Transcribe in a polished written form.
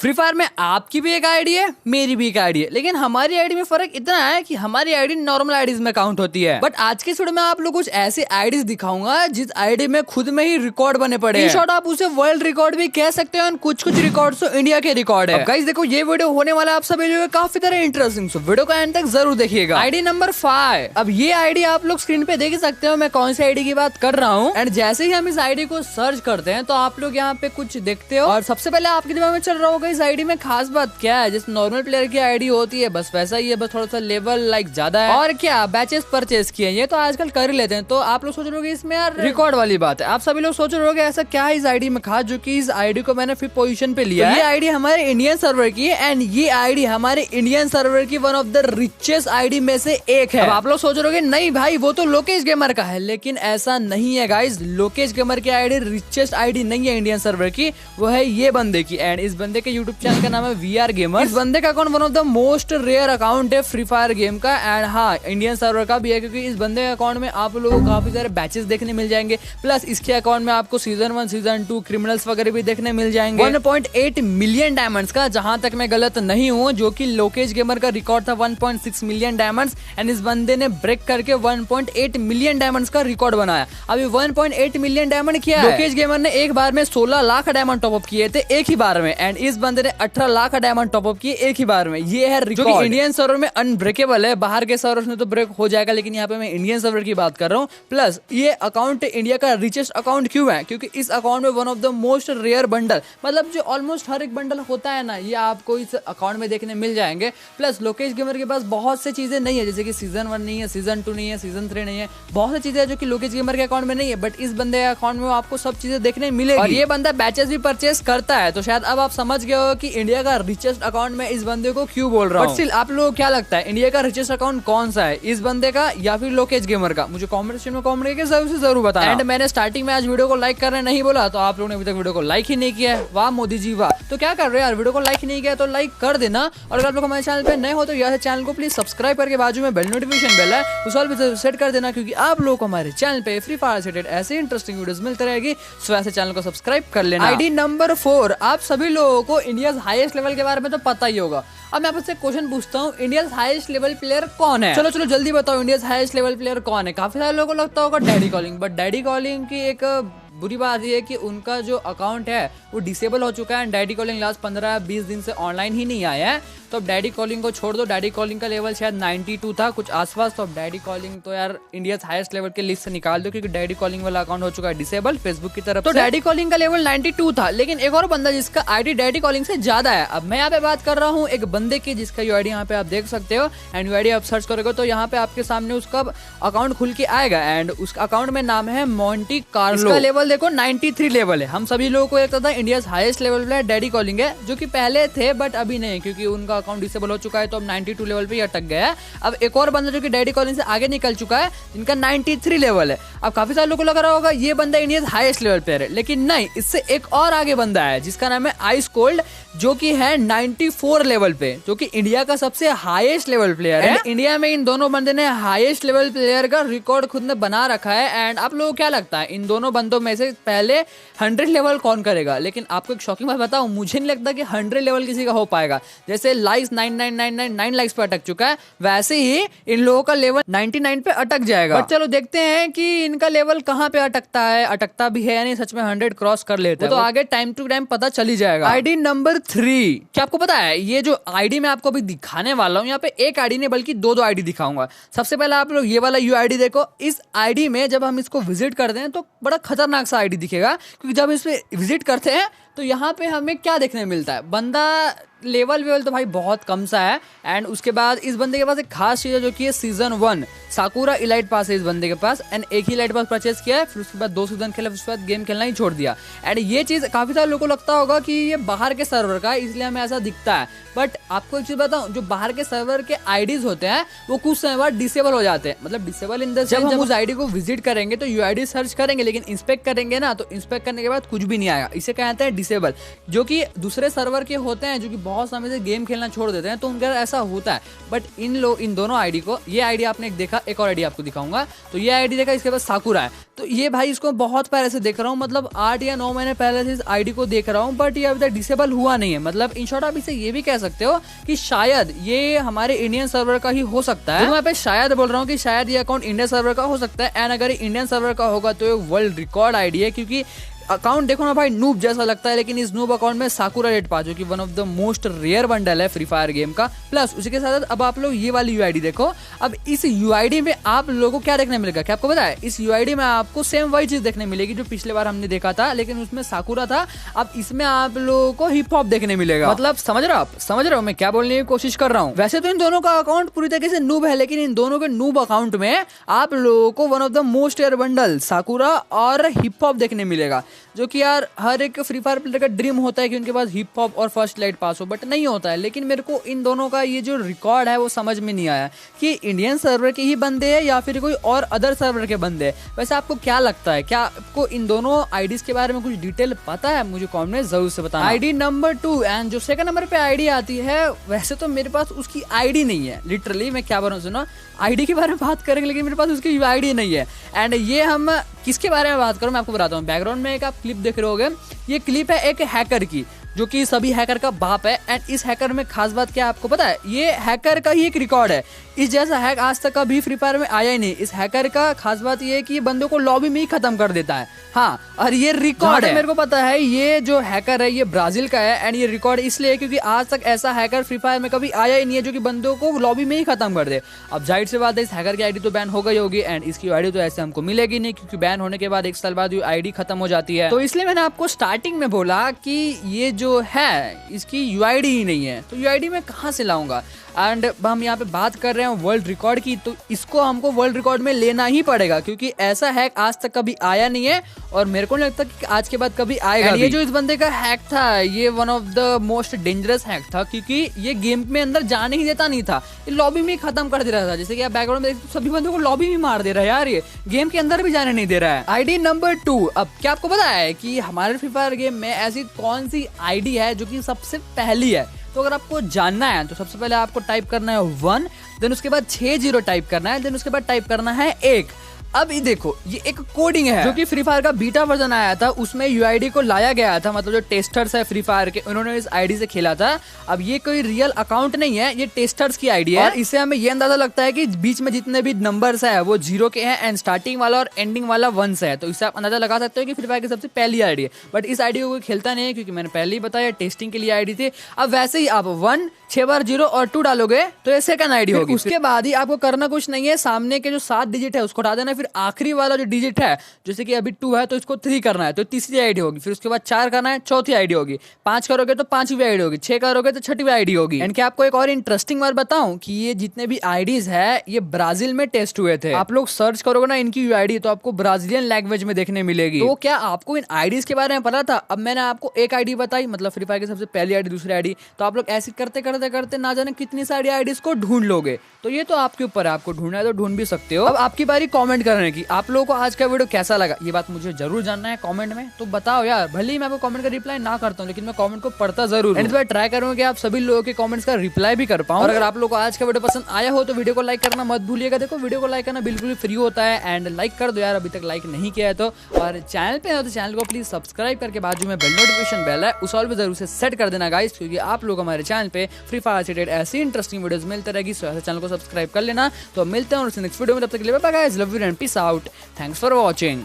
Free fire में आपकी भी एक आईडी है, मेरी भी एक आईडी है, लेकिन हमारी आईडी में फर्क इतना है कि हमारी आईडी नॉर्मल आईडीज में काउंट होती है। बट आज के वीडियो में आप लोग कुछ ऐसे आईडीज दिखाऊंगा जिस आईडी में खुद में ही रिकॉर्ड बने पड़े हैं। इन शॉर्ट आप उसे वर्ल्ड रिकॉर्ड भी कह सकते हैं, कुछ कुछ रिकॉर्ड तो इंडिया के रिकॉर्ड है। गाइस देखो ये वीडियो होने वाला है आप सभी लोगों को काफी तरह इंटरेस्टिंग, सो वीडियो का एंड तक जरूर देखिएगा। ID number 5। अब ये आईडी आप लोग स्क्रीन पे देख सकते हो मैं कौन सी आईडी की बात कर रहा हूँ। एंड जैसे ही हम इस आईडी को सर्च करते हैं तो आप लोग यहाँ पे कुछ देखते हो और सबसे पहले आपके दिमाग में चल रहा होगा इस आईडी में खास बात क्या है। जिस नॉर्मल प्लेयर की आईडी होती है बस वैसा ही है, बस थोड़ा सा लेवल लाइक ज्यादा है। और क्या बैचेस परचेज किए ये तो आजकल कर ही लेते हैं। तो आप लोग सोच रहे हो इसमें यार रिकॉर्ड वाली बात है। आप सभी लोग सोच रहे हो ऐसा क्या है इस आईडी में खास जो कि इस आईडी को मैंने 5th पोजीशन पे लिया। ये आईडी हमारे इंडियन सर्वर की है एंड ये आईडी हमारे इंडियन सर्वर की one of the richest ID में से एक है। अब आप लोग सोच रहे हो नहीं भाई वो तो लोकेश गेमर का है, लेकिन ऐसा नहीं है गाइज। लोकेश गेमर की आईडी रिचेस्ट आईडी नहीं है इंडियन सर्वर की, वो है ये बंदे की। एंड इस बंदे के यूट्यूब चैनल का नाम है VR गेमर। इस बंदे का account one of the most rare account है फ्री फायर गेम का। एंड हाँ इंडियन सर्वर का भी है क्योंकि इस बंदे के अकाउंट में आप लोगों को काफी सारे बैचेस देखने मिल जाएंगे। प्लस इसके अकाउंट में आपको सीजन 1 सीजन 2 क्रिमिनल्स वगैरह भी देखने मिल जाएंगे। 1.8 मिलियन डायमंड्स का, जहां तक मैं गलत नहीं हूँ, जो कि लोकेश गेमर का रिकॉर्ड था 1.6 मिलियन डायमंड्स। एंड इस बंदे ने ब्रेक करके 1.8 मिलियन डायमंड्स का रिकॉर्ड बनाया। अभी 1.8 मिलियन डायमंड किया है। लोकेश गेमर ने एक बार में 16 लाख डायमंड टॉपअप किए थे एक ही बार में। एंड इस बंदे ने 18 लाख डायमंड टॉपअप किए एक ही बार में। ये है रिकॉर्ड, जो कि इंडियन सर्वर में अनब्रेकेबल है। बाहर के सर्वर में तो ब्रेक हो जाएगा, लेकिन यहाँ पे मैं इंडियन सर्वर की बात कर रहा हूँ। प्लस ये अकाउंट इंडिया का रिचेस्ट अकाउंट क्यों है? क्योंकि इस अकाउंट में one of the most rare bundle, मतलब जो ऑलमोस्ट हर एक बंडल होता है ना, ये आपको इस अकाउंट में देखने मिल जाएंगे। प्लस लोकेश गेमर के पास बहुत से चीजें नहीं है, जैसे कि सीजन 1 नहीं है, सीजन 2 नहीं है, सीजन 3 नहीं है। बहुत सी चीजें जो कि लोकेश गेमर के अकाउंट में नहीं है, बट इस बंदे के अकाउंट में आपको सब चीजें देखने मिलेगी। और ये बंदा बैचेस भी परचेस करता है। तो शायद अब आप समझ गए हो कि इंडिया का रिचेस्ट अकाउंट में इस बंदे को क्यों बोल रहा हूं। बट स्टिल आप लोगों को क्या लगता है इंडिया का रिचेस्ट अकाउंट कौन सा है, इस बंदे का या फिर लोकेश गेमर का? मुझे कमेंट सेक्शन में कमेंट करके जरूर बताना। एंड मैंने स्टार्टिंग में आज वीडियो को लाइक करना नहीं बोला, तो आप लोगों ने अभी तक वीडियो को लाइक ही नहीं किया है। वाह मोदी जी वाह। तो क्या कर रहे हो यार, वीडियो को लाइक ही नहीं किया तो लाइक कर देना। और अगर आप लोग हमारे चैनल पे नए हो तो यहाँ चैनल को प्लीज सब्सक्राइब करके बाजू में बेल नोटिफिकेशन बेल है उस वाले पे सेट कर देना, क्योंकि आप लोगों को हमारे चैनल पे फ्री फायर से रिलेटेड ऐसे इंटरेस्टिंग वीडियोस मिलते रहेगी। सो ऐसे चैनल को सब्सक्राइब कर लेना। ID number 4। आप सभी लोगों को इंडिया हाईएस्ट लेवल के बारे में तो पता ही होगा। अब मैं आपसे क्वेश्चन पूछता हूँ, इंडिया हाईएस्ट लेवल प्लेयर कौन है? चलो जल्दी बताओ, इंडिया हाईएस्ट लेवल प्लेयर कौन है? काफी सारे लोगों को लगता होगा daddy calling, but daddy calling की एक बुरी बात ये है कि उनका जो अकाउंट है वो डिसेबल हो चुका है। डैडी कॉलिंग लास्ट 15-20 दिन से ऑनलाइन ही नहीं आया है। तो अब डैडी कॉलिंग को छोड़ दो। डैडी कॉलिंग का लेवल शायद 92 था कुछ आसपास। तो अब डैडी कॉलिंग तो यार इंडिया हाईएस्ट लेवल के लिस्ट से निकाल दो, क्योंकि डैडी कॉलिंग वाला अकाउंट हो चुका है डिसेबल फेसबुक की तरफ। तो डैडी कॉलिंग का लेवल 92 था, लेकिन एक और बंदा जिसका आईडी डैडी कॉलिंग से ज्यादा है। अब मैं यहाँ पे बात कर रहा हूँ एक बंदे की जिसका यूआईडी यहाँ पे आप देख सकते हो। एंड यूआईडी आप सर्च करोगे तो यहाँ पे आपके सामने उसका अकाउंट खुल के आएगा। एंड उसका अकाउंट में नाम है मोंटी कार्लो। इसका लेवल देखो 93 लेवल है। हम सभी लोगों को लगता था इंडिया हाईएस्ट लेवल पे डैडी कॉलिंग है, जो कि पहले थे बट अभी नहीं, क्योंकि उनका अकाउंट डिसेबल हो चुका है। तो अब 92 लेवल पे ही अटक गया है। अब एक और बंदा जो कि डैडी कॉलिंग से आगे निकल चुका है, जिनका 93 लेवल है। अब काफी सारे लोगों को लग रहा होगा ये बंदा इंडिया हाईएस्ट लेवल प्लेयर है, लेकिन नहीं, इससे एक और आगे बंदा है जिसका नाम है आइस कोल्ड, जो कि है 94 लेवल पे, जो कि इंडिया का सबसे हाईएस्ट लेवल प्लेयर है। इंडिया में इन दोनों बंदे ने हाईएस्ट लेवल प्लेयर का रिकॉर्ड खुद ने बना रखा है। एंड आप लोगों को क्या लगता है इन दोनों बंदों में से पहले 100 लेवल कौन करेगा? लेकिन आपको एक शॉकिंग बात बताऊं, मुझे नहीं लगता कि 100 लेवल किसी का हो पाएगा। जैसे लाइक्स 9999 लाइक्स पे अटक चुका है, वैसे ही इन लोगों का लेवल 99 पे अटक जाएगा। बट चलो देखते हैं कि इनका लेवल कहां पे अटकता है, अटकता भी है या नहीं, सच में 100 क्रॉस कर लेते हैं तो आगे टाइम टू टाइम पता चल ही जाएगा। ID number 3। क्या आपको पता है ये जो आईडी मैं आपको अभी दिखाने वाला हूँ, यहाँ पे एक आईडी नहीं बल्कि दो आईडी दिखाऊंगा। सबसे पहले आप लोग ये वाला यूआईडी देखो। इस आईडी में जब हम इसको विजिट करते हैं तो बड़ा खतरनाक सा आईडी दिखेगा, क्योंकि जब इस पे विजिट करते हैं तो यहाँ पे हमें क्या देखने मिलता है, बंदा लेवल तो भाई बहुत कम सा है। एंड उसके बाद इस बंदे के पास एक खास चीज है जो कि है सीजन 1 साकुरा इलाइट पास है इस बंदे के पास। एंड एक ही इलाइट पास परचेज किया है, फिर उसके बाद 2 सीजन खेला, उसके बाद गेम खेलना ही छोड़ दिया। एंड ये चीज काफी सारे लोगों को लगता होगा कि ये बाहर के सर्वर का है, इसलिए हमें ऐसा दिखता है। बट आपको एक चीज बताऊं, जो बाहर के सर्वर के आईडीज होते हैं वो कुछ समय बाद डिसेबल हो जाते हैं। मतलब डिसेबल इन द सेंस जब हम उस आईडी को विजिट करेंगे तो यूआईडी सर्च करेंगे, लेकिन इंस्पेक्ट करेंगे ना, तो इंस्पेक्ट करने के बाद कुछ भी नहीं आएगा। इसे कहते हैं डिसेबल, जो कि दूसरे सर्वर के होते हैं जो कि बहुत समय से गेम खेलना छोड़ देते हैं, तो उनका ऐसा होता है। बट इन दोनों आईडी को, ये आईडी आपने देखा, एक और आईडी आपको दिखाऊंगा, तो ये आईडी देखा, इसके बाद साकुरा है। तो ये भाई इसको बहुत पहले से देख रहा हूँ, मतलब 8 या 9 महीने पहले से इस आईडी को देख रहा हूँ, बट ये अभी तक डिसेबल हुआ नहीं है। मतलब इन शॉर्ट आप इसे ये भी कह सकते हो कि शायद ये हमारे इंडियन सर्वर का ही हो सकता है। तो मैं पे शायद बोल रहा हूँ कि शायद ये अकाउंट इंडियन सर्वर का हो सकता है, एंड अगर इंडियन सर्वर का होगा तो ये वर्ल्ड रिकॉर्ड आईडी है, क्योंकि अकाउंट देखो ना भाई नूब जैसा लगता है, लेकिन इस नूब अकाउंट में साकुरा रेड पास, जो कि one of the most rare bundle है फ्री फायर गेम का। प्लस उसी के साथ अब आप लोग ये वाली यूआईडी देखो। अब इस यूआईडी में आप लोगों को क्या देखने मिलेगा, क्या आपको पता है? इस यूआईडी में आपको सेम वही चीज देखने मिलेगी जो पिछले बार हमने देखा था, लेकिन उसमें साकुरा था। अब इसमें आप लोगों को हिप हॉप देखने मिलेगा। मतलब समझ रहे हो आप? समझ रहे हो मैं क्या बोलने की कोशिश कर रहा हूँ? वैसे तो इन दोनों का अकाउंट पूरी तरीके से नूब है, लेकिन इन दोनों के नूब अकाउंट में आप लोगों को one of the most rare bundle Sakura और हिप हॉप देखने मिलेगा, जो कि यार हर एक फ्री फायर प्लेयर का ड्रीम होता है कि उनके पास हिप हॉप और फर्स्ट लाइट पास हो, बट नहीं होता है। लेकिन मेरे को इन दोनों का ये जो रिकॉर्ड है वो समझ में नहीं आया कि इंडियन सर्वर के ही बंदे हैं या फिर कोई और अदर सर्वर के बंदे हैं। वैसे आपको क्या लगता है, क्या आपको इन दोनों आईडीज के बारे में कुछ डिटेल पता है? मुझे कमेंट में जरूर से बताना। आईडी नंबर 2 एंड जो सेकंड नंबर पे आईडी आती है, वैसे तो मेरे पास उसकी आईडी नहीं है। लिटरली मैं क्या बोल रहा हूँ, सुनो, आईडी के बारे में बात करेंगे लेकिन मेरे पास उसकी आईडी नहीं है। एंड ये हम किसके बारे में बात करूं मैं आपको बताता हूँ। बैकग्राउंड में एक आप क्लिप देख रहे होगे, ये क्लिप है एक हैकर की, जो कि सभी हैकर का बाप है। एंड इस हैकर में खास बात क्या आपको पता है? ये हैकर का ही एक रिकॉर्ड है। इस जैसा हैक आज तक कभी फ्री फायर में आया ही नहीं। इस हैकर का खास बात ये है कि ये बंदों को लॉबी में ही खत्म कर देता है। हाँ, और ये रिकॉर्ड है, मेरे को पता है ये जो हैकर है ये ब्राजील का है। एंड ये रिकॉर्ड इसलिए क्योंकि आज तक ऐसा हैकर फ्री फायर में कभी आया ही नहीं है जो कि बंदों को लॉबी में ही खत्म कर दे। अब जाहिर सी बात है इस हैकर की आईडी तो बैन हो गई होगी, एंड इसकी आईडी तो ऐसे हमको मिलेगी नहीं, क्योंकि बैन होने के बाद 1 साल बाद ये आईडी खत्म हो जाती है। तो इसलिए मैंने आपको स्टार्टिंग में बोला कि ये जो है इसकी यूआईडी ही नहीं है, तो यूआईडी मैं कहाँ से लाऊंगा? एंड हम यहाँ पे बात कर रहे हैं वर्ल्ड रिकॉर्ड की, तो इसको हमको वर्ल्ड रिकॉर्ड में लेना ही पड़ेगा, क्योंकि ऐसा हैक आज तक कभी आया नहीं है और मेरे को नहीं लगता कि आज के बाद कभी आएगा। ये जो इस बंदे का हैक था ये one of the most dangerous hack था, क्योंकि ये गेम में अंदर जाने ही देता नहीं था, ये लॉबी में ही खत्म कर दे रहा था। जैसे कि आप बैकग्राउंड में सभी बंदों को लॉबी में मार दे रहा है यार, ये गेम के अंदर भी जाने नहीं दे रहा है। ID number 2। अब क्या आपको पता है कि हमारे फ्री फायर गेम में ऐसी कौन सी आईडी है जो कि सबसे पहली है? तो अगर आपको जानना है तो सबसे पहले आपको टाइप करना है 1, देन उसके बाद 60 टाइप करना है, देन उसके बाद टाइप करना है 1। अब ये देखो, ये एक कोडिंग है जो कि फ्री फायर का बीटा वर्जन आया था, उसमें यूआईडी को लाया गया था। मतलब जो टेस्टर्स है फ्री फायर के, उन्होंने इस आईडी से खेला था। अब ये कोई रियल अकाउंट नहीं है, ये टेस्टर्स की आईडी है। और इससे हमें ये अंदाजा लगता है कि बीच में जितने भी नंबर्स है वो 0 के हैं, एंड स्टार्टिंग वाला और एंडिंग वाला 1 से है। तो इससे आप अंदाजा लगा सकते हो कि फ्री फायर की सबसे पहली आईडी है। बट इस आईडी को कोई खेलता नहीं है, क्योंकि मैंने पहले ही बताया टेस्टिंग के लिए आईडी थी। अब वैसे ही आप 1 6 बार 0 और 2 डालोगे तो ये सेकंड आईडी होगी। उसके बाद ही आपको करना कुछ नहीं है, सामने के जो 7 डिजिट है उसको हटा देना, फिर आखिरी वाला जो डिजिट है, जैसे कि अभी 2 है तो इसको 3 करना है, तो तीसरी आईडी होगी। फिर उसके बाद 4 करना है, चौथी आईडी होगी। 5 करोगे तो 5वीं आईडी होगी। 6 करोगे तो 6वीं आईडी होगी। एंड क्या आपको एक और इंटरेस्टिंग बात बताऊं कि ये जितने भी आईडीज है ये ब्राजील में टेस्ट हुए थे। आप लोग सर्च करोगे ना इनकी यूआईडी तो आपको ब्राजीलियन लैंग्वेज में देखने मिलेगी। तो क्या आपको इन आईडीज के बारे में पता था? अब मैंने आपको एक आईडी बताई, मतलब फ्री फायर की सबसे पहली आईडी, दूसरी आईडी, तो आप लोग ऐसे करते करते करते ना जाने कितनी सारी आईडीज को ढूंढ लोगे। तो ये तो आपके ऊपर है, आपको ढूंढना है तो ढूंढ भी सकते हो। अब आपकी बारी कमेंट करने की, आप लोगों को आज का वीडियो कैसा लगा ये बात मुझे जरूर जानना है कमेंट में। तो बताओ यार, भले ही मैं आपको कमेंट का रिप्लाई ना करता हूँ, लेकिन मैं कमेंट को पढ़ता जरूर हूं। इस बार ट्राई करूंगा कि आप सभी लोगों के कमेंट्स का रिप्लाई भी कर पाऊं। और अगर आप लोगों को आज का वीडियो पसंद आया हो तो वीडियो को लाइक करना मत भूलिएगा। देखो वीडियो को लाइक करना बिल्कुल फ्री होता है, एंड लाइक कर दो यार अभी तक लाइक नहीं किया है तो। और चैनल पे हो तो चैनल को प्लीज सब्सक्राइब करके बाजू में बेल नोटिफिकेशन बेल है उस ऑल पे जरूर से सेट कर देना गाइस, क्योंकि आप लोग हमारे चैनल पे फ्री फायर से रिलेटेड ऐसी इंटरेस्टिंग वीडियोस मिलते रहेगी। सो चैनल को सब्सक्राइब कर लेना। तो मिलते हैं और नेक्स्ट वीडियो में, तब तक के लिए bye guys, love you and peace out, thanks for watching.